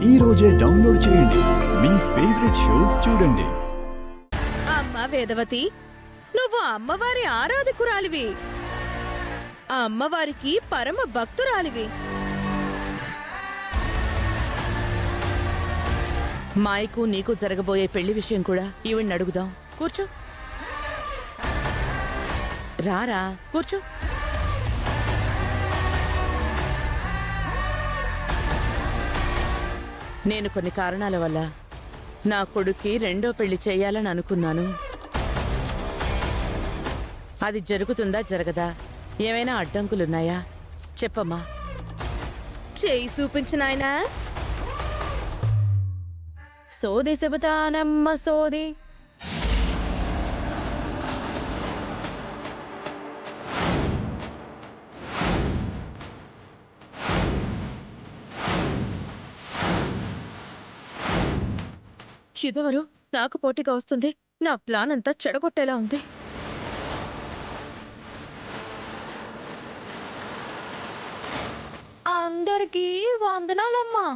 ఈ రోజే డౌన్లోడ్ చేయండి. మీ ఫేవరెట్ షోస్ చూడండి. అమ్మ వేదవతి, నువ్వు అమ్మవారి ఆరాధకురాలివి. ఆ అమ్మవారికి పరమ భక్తురాలివి. మాయకు నీకు జరగబోయే పెళ్లి విషయం కూడా ఈవిడ్ని అడుగుదాం. కూర్చో. రారా కూర్చో. నేను కొన్ని కారణాల వల్ల నా కొడుక్కి రెండో పెళ్లి చేయాలని అనుకున్నాను. అది జరుగుతుందా జరగదా? ఏమైనా అడ్డంకులున్నాయా చెప్పమ్మా. చేయి చూపించినాయనా. సోది చెబుతానమ్మ సోది. ఇదెవరు నాకు పోటీగా వస్తుంది? నా ప్లాన్ అంతా చెడగొట్టేలా ఉంది. అందరికీ వందనాలమ్మా.